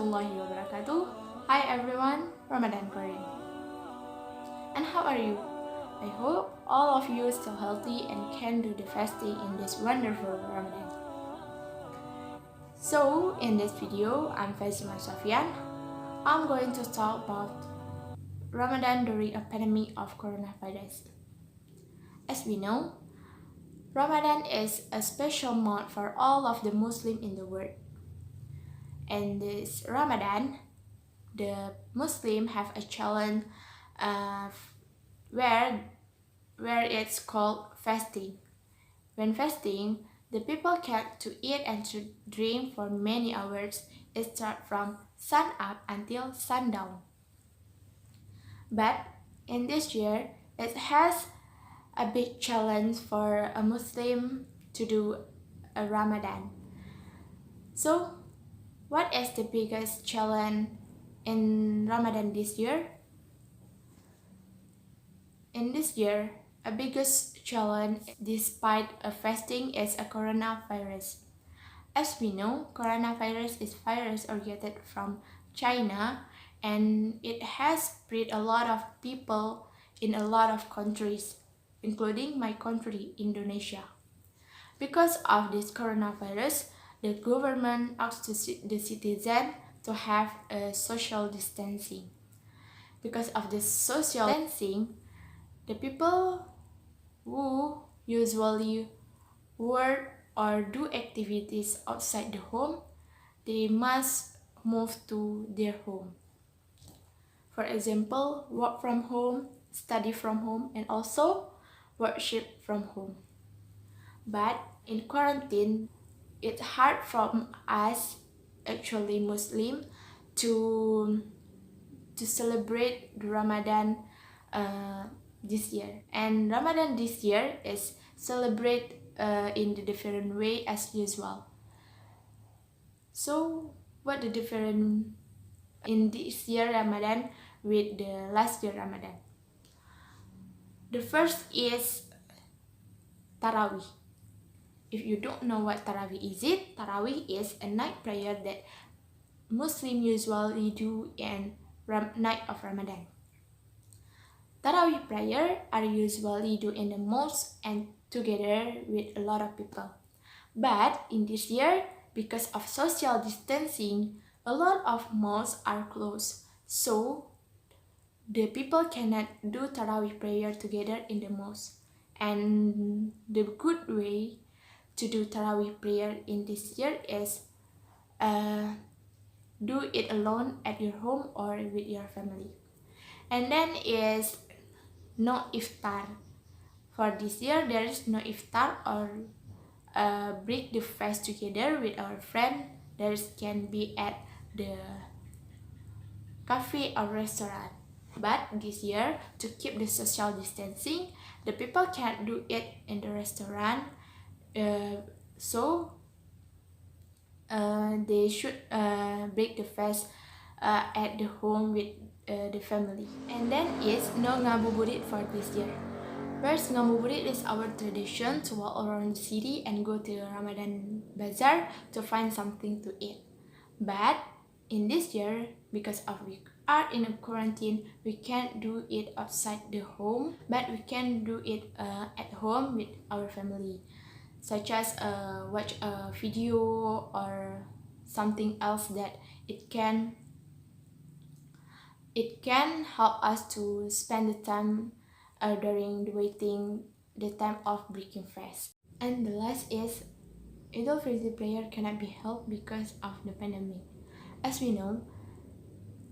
warahmatullahi wabarakatuh. Hi everyone, Ramadan Kareem. And how are you? I hope all of you still healthy and can do the fasting in this wonderful Ramadan. So, in this video, I'm Faisima Sofian. I'm going to talk about Ramadan during a pandemic of coronavirus. As we know, Ramadan is a special month for all of the Muslims in the world. And this Ramadan, the Muslim have a challenge where it's called fasting. When fasting, the people get to eat and to drink for many hours. It starts from sun up until sundown. But in this year, it has a big challenge for a Muslim to do a Ramadan. So, what is the biggest challenge in Ramadan this year? In this year, a biggest challenge despite a fasting is a coronavirus. As we know, coronavirus is virus originated from China and it has spread a lot of people in a lot of countries, including my country, Indonesia. Because of this coronavirus, the government asked the citizen to have a social distancing. Because of this social distancing, the people who usually work or do activities outside the home, they must move to their home. For example, work from home, study from home, and also worship from home. But in quarantine, it's hard for us, actually Muslim, to celebrate the Ramadan this year. And Ramadan this year is celebrate in the different way as usual. So what the difference in this year Ramadan with the last year Ramadan? The first is Tarawih. If you don't know what Tarawih is, Tarawih is a night prayer that Muslim usually do in night of Ramadan. Tarawih prayer are usually do in the mosque and together with a lot of people. But in this year, because of social distancing, a lot of mosques are closed. So the people cannot do Tarawih prayer together in the mosque. And the good way to do Tarawih prayer in this year is do it alone at your home or with your family. And then is no iftar. For this year, there is no iftar or break the fast together with our friend. There can be at the cafe or restaurant. But this year, to keep the social distancing, the people can't do it in the restaurant. So they should break the fast at the home with the family. And then is no ngabuburit for this year. First, ngabuburit is our tradition to walk around the city and go to the Ramadan bazaar to find something to eat. But in this year, because of we are in a quarantine, we can't do it outside the home, but we can do it at home with our family, such as watch a video or something else that it can help us to spend the time during the time of breaking fast. And the last is Idul Fitri prayer cannot be held because of the pandemic. As we know,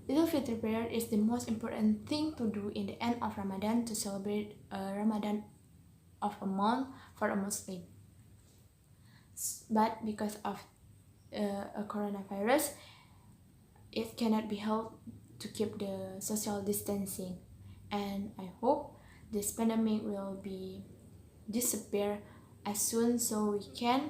Idul Fitri prayer is the most important thing to do in the end of Ramadan to celebrate Ramadan of a month for a Muslim. But because of a coronavirus, it cannot be held to keep the social distancing. And I hope this pandemic will be disappear as soon so we can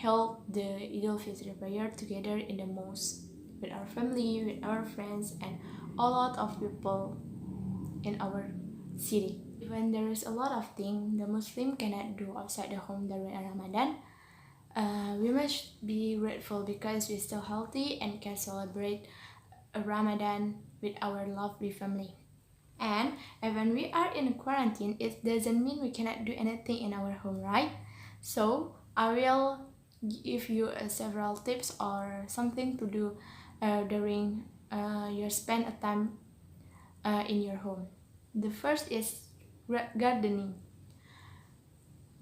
hold the Idul Fitri prayer together in the mosque with our family, with our friends, and a lot of people in our city. Even there is a lot of things the Muslim cannot do outside the home during Ramadan, We must be grateful because we're still healthy and can celebrate a Ramadan with our lovely family. And when we are in quarantine, it doesn't mean we cannot do anything in our home, right? So I will give you several tips or something to do during your spend a time in your home. The first is gardening.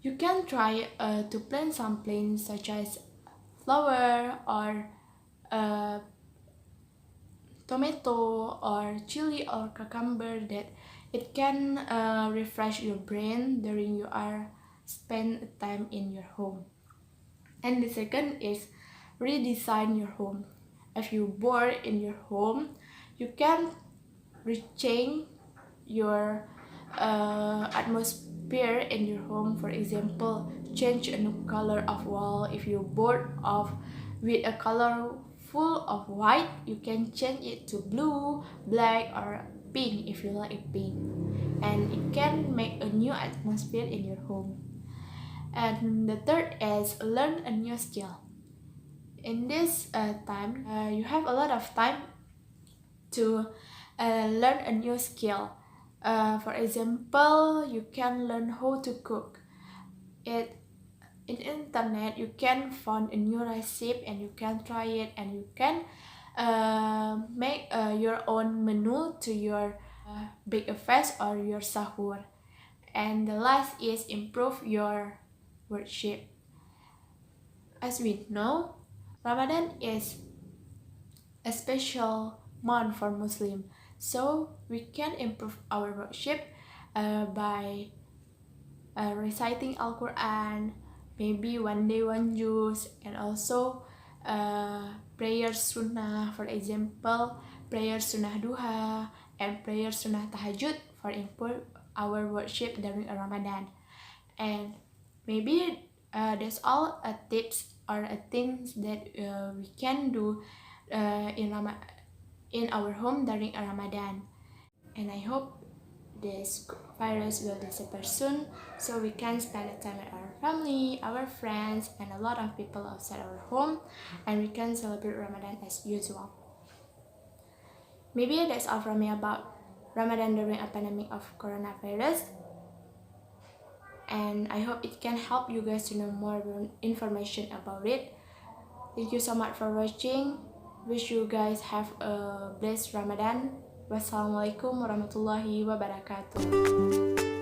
You can try to plant some plants such as flower or uh, tomato or chili or cucumber that it can refresh your brain during you are spend time in your home. And the second is redesign your home. If you bored in your home, you can rechange your atmosphere in your home. For example, change a new color of wall. If you're bored of with a color full of white, you can change it to blue, black, or pink if you like pink, and it can make a new atmosphere in your home. And the third is learn a new skill. In this time, you have a lot of time to learn a new skill. For example, you can learn how to cook. It in internet you can find a new recipe and you can try it and you can make your own menu to your big fast or your sahur. And the last is improve your worship. As we know, Ramadan is a special month for Muslim, so we can improve our worship by reciting Al-Quran, maybe one day one juz, and also prayer sunnah, for example, prayer sunnah duha and prayer sunnah tahajud for improve our worship during Ramadan. And maybe that's all tips or things that we can do in our home during Ramadan. And I hope this virus will disappear soon so we can spend time with our family, our friends, and a lot of people outside our home, and we can celebrate Ramadan as usual. Maybe that's all from me about Ramadan during a pandemic of coronavirus, and I hope it can help you guys to know more information about it. Thank you so much for watching. Wish you guys have a blessed Ramadan. Wassalamualaikum warahmatullahi wabarakatuh.